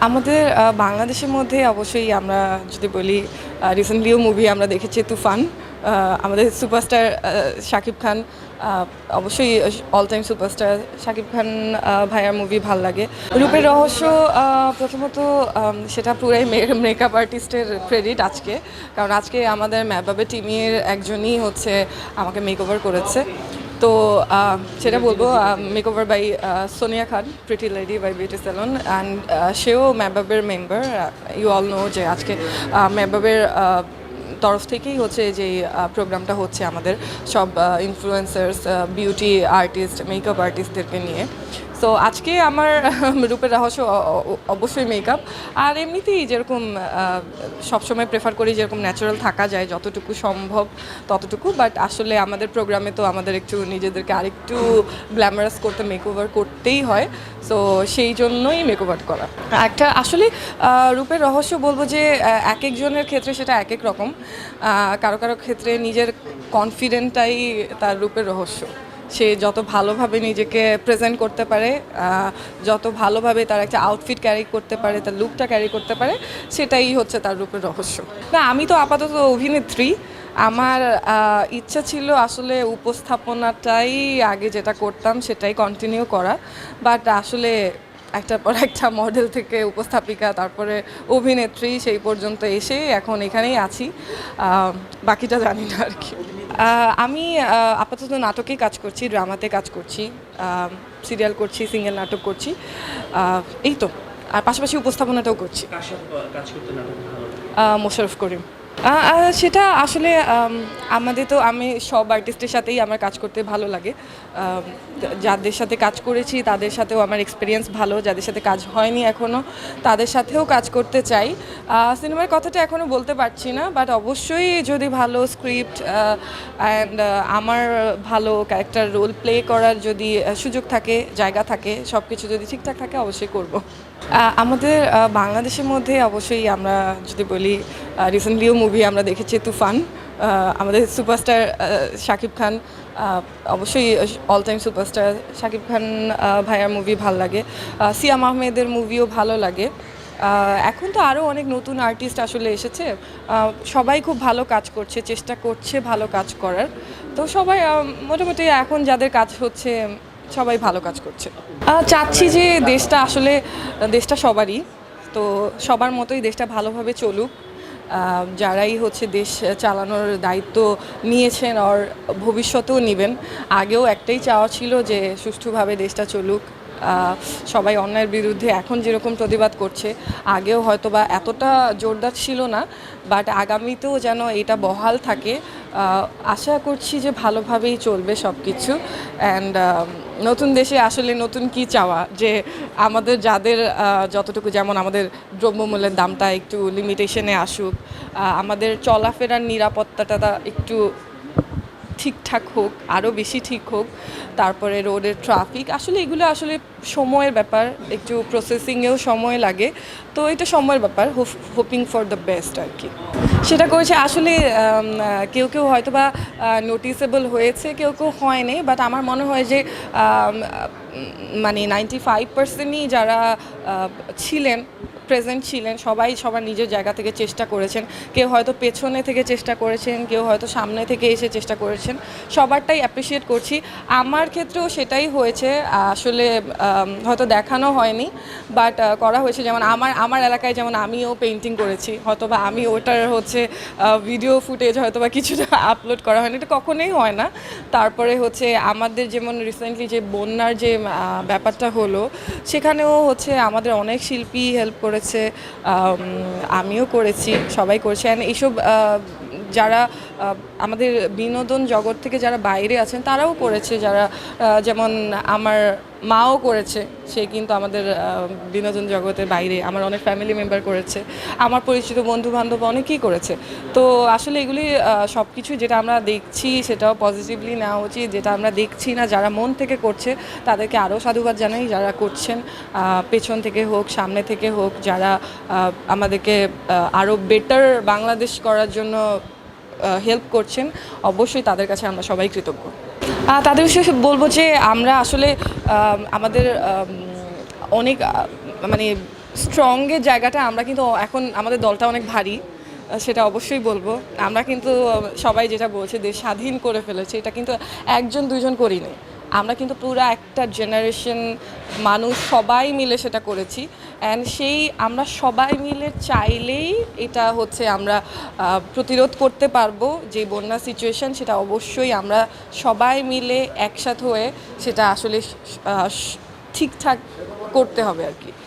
আমাদের বাংলাদেশের মধ্যে অবশ্যই আমরা যদি বলি রিসেন্টলিও মুভি আমরা দেখেছি তুফান। আমাদের সুপারস্টার শাকিব খান, অবশ্যই all time superstar Shakib Khan ভাইয়ার মুভি ভাল লাগে। রূপের রহস্য প্রথমত সেটা পুরাই মেকআপ আর্টিস্টের ক্রেডিট আজকে, কারণ আজকে আমাদের ম্যাবাবে টিমের একজনই হচ্ছে আমাকে মেকওভার করেছে। তো সেটা বলবো makeover by Sonia Khan, pretty lady by beauty salon, and সেও ম্যাবাবের মেম্বার। ইউ অল নো যে আজকে ম্যাবাবের তরফ থেকেই হচ্ছে যে প্রোগ্রামটা হচ্ছে আমাদের সব ইনফ্লুয়েন্সার্স, বিউটি আর্টিস্ট, মেকআপ আর্টিস্টদেরকে নিয়ে। সো আজকে আমার রূপের রহস্য অবশ্যই মেকআপ, আর এমনিতেই যেরকম সবসময় প্রেফার করি যেরকম ন্যাচারাল থাকা যায় যতটুকু সম্ভব ততটুকু, বাট আসলে আমাদের প্রোগ্রামে তো আমাদের একটু নিজেদেরকে আরেকটু গ্ল্যামারাস করতে মেকওভার করতেই হয়। সো সেই জন্যই মেকওভার করা একটা আসলে রূপের রহস্য বলবো যে এক একজনের ক্ষেত্রে সেটা এক এক রকম। কারো কারো ক্ষেত্রে নিজের কনফিডেন্টটাই তার রূপের রহস্য। সে যত ভালোভাবে নিজেকে প্রেজেন্ট করতে পারে, যত ভালোভাবে তার একটা আউটফিট ক্যারি করতে পারে, তার লুকটা ক্যারি করতে পারে, সেটাই হচ্ছে তার রূপের রহস্য। না, আমি তো আপাতত অভিনেত্রী। আমার ইচ্ছা ছিল আসলে উপস্থাপনাটাই আগে যেটা করতাম সেটাই কন্টিনিউ করা, বাট আসলে একটার পর একটা মডেল থেকে উপস্থাপিকা, তারপরে অভিনেত্রী, সেই পর্যন্ত এসে এখন এখানেই আছি। বাকিটা জানি না আর কি। আমি আপাতত নাটকেই কাজ করছি, ড্রামাতে কাজ করছি, সিরিয়াল করছি, সিঙ্গেল নাটক করছি, এই তো। আর পাশাপাশি উপস্থাপনাটাও করছি। মোশাররফ করিম। সেটা আসলে আমাদের তো আমি সব আর্টিস্টের সাথেই আমার কাজ করতে ভালো লাগে। যাদের সাথে কাজ করেছি তাদের সাথেও আমার এক্সপিরিয়েন্স ভালো, যাদের সাথে কাজ হয়নি এখনও তাদের সাথেও কাজ করতে চাই। সিনেমার কথাটা এখনও বলতে পারছি না, বাট অবশ্যই যদি ভালো স্ক্রিপ্ট অ্যান্ড আমার ভালো ক্যারেক্টার রোল প্লে করার যদি সুযোগ থাকে, জায়গা থাকে, সব কিছু যদি ঠিকঠাক থাকে অবশ্যই করব। আমাদের বাংলাদেশের মধ্যে অবশ্যই আমরা যদি বলি রিসেন্টলিও মুভি আমরা দেখেছি তুফান। আমাদের সুপারস্টার শাকিব খান, অবশ্যই all time superstar Shakib Khan ভাইয়ার মুভি ভাল লাগে। সিয়াম আহমেদের মুভিও ভালো লাগে। এখন তো আরও অনেক নতুন আর্টিস্ট আসলে এসেছে, সবাই খুব ভালো কাজ করছে, চেষ্টা করছে ভালো কাজ করার। তো সবাই মোটামুটি এখন যাদের কাজ হচ্ছে সবাই ভালো কাজ করছে। চাচ্ছি যে দেশটা সবারই, তো সবার মতোই দেশটা ভালোভাবে চলুক। যারাই হচ্ছে দেশ চালানোর দায়িত্ব নিয়েছেন আর ভবিষ্যতেও নেবেন, আগেও একটাই চাওয়া ছিল যে সুষ্ঠুভাবে দেশটা চলুক। সবাই অন্যায়ের বিরুদ্ধে এখন যেরকম প্রতিবাদ করছে, আগেও হয়তো বা এতটা জোরদার ছিল না, বাট আগামীতেও যেন এটা বহাল থাকে। আশা করছি যে ভালোভাবেই চলবে সব কিছু। অ্যান্ড নতুন দেশে আসলে নতুন কি চাওয়া, যে আমাদের যাদের যতটুকু, যেমন আমাদের দ্রব্যমূল্যের দামটা একটু লিমিটেশনে আসুক, আমাদের চলাফেরার নিরাপত্তাটা একটু ঠিকঠাক হোক, আরও বেশি ঠিক হোক, তারপরে রোডের ট্রাফিক, আসলে এগুলো আসলে সময়ের ব্যাপার, একটু প্রসেসিংয়েও সময় লাগে। তো এটা সময়ের ব্যাপার, হোপিং ফর দ্য বেস্ট আর কি। সেটা করেছে আসলে কেউ কেউ হয়তো বা নোটিসেবল হয়েছে, কেউ কেউ হয়নি, বাট আমার মনে হয় যে মানে 95%ই যারা ছিলেন, প্রেজেন্ট ছিলেন, সবাই সবার নিজের জায়গা থেকে চেষ্টা করেছেন। কেউ হয়তো পেছনে থেকে চেষ্টা করেছেন, কেউ হয়তো সামনে থেকে এসে চেষ্টা করেছেন, সবারটাই অ্যাপ্রিসিয়েট করছি। আমার ক্ষেত্রেও সেটাই হয়েছে, আসলে হয়তো দেখানো হয়নি, বাট করা হয়েছে। যেমন আমার এলাকায় যেমন আমিও পেইন্টিং করেছি, হয়তো বা আমি ওটার হচ্ছে ভিডিও ফুটেজ হয়তো বা কিছুটা আপলোড করা হয়নি, এটা কখনোই হয় না। তারপরে হচ্ছে আমাদের যেমন রিসেন্টলি যে বন্যার যে ব্যাপারটা হলো, সেখানেও হচ্ছে আমাদের অনেক শিল্পী হেল্প করেছে, আমিও করেছি, সবাই করেছে। অ্যান্ড এইসব যারা আমাদের বিনোদন জগৎ থেকে যারা বাইরে আছেন তারাও করেছে, যারা যেমন আমার মাও করেছে, সে কিন্তু আমাদের বিনোদন জগতের বাইরে, আমার অনেক ফ্যামিলি মেম্বার করেছে, আমার পরিচিত বন্ধু বান্ধব অনেকেই করেছে। তো আসলে এগুলি সব কিছু যেটা আমরা দেখছি সেটাও পজিটিভলি নেওয়া উচিত, যেটা আমরা দেখছি না, যারা মন থেকে করছে তাদেরকে আরও সাধুবাদ জানাই, যারা করছেন পেছন থেকে হোক সামনে থেকে হোক, যারা আমাদেরকে আরও বেটার বাংলাদেশ করার জন্য হেল্প করছেন, অবশ্যই তাদের কাছে আমরা সবাই কৃতজ্ঞ। তাদের বিষয়ে বলবো যে আমরা আসলে আমাদের অনেক মানে স্ট্রংয়ের জায়গাটা আমরা কিন্তু এখন আমাদের দলটা অনেক ভারী, সেটা অবশ্যই বলবো। আমরা কিন্তু সবাই যেটা বলছে দেশ স্বাধীন করে ফেলেছে, এটা কিন্তু একজন দুইজন করিনি, আমরা কিন্তু পুরো একটা জেনারেশন মানুষ সবাই মিলে সেটা করেছি। অ্যান্ড সেই আমরা সবাই মিলে চাইলেই এটা হচ্ছে আমরা প্রতিরোধ করতে পারবো যে বন্যা সিচুয়েশন, সেটা অবশ্যই আমরা সবাই মিলে একসাথে হয়ে সেটা আসলে ঠিকঠাক করতে হবে আর কি।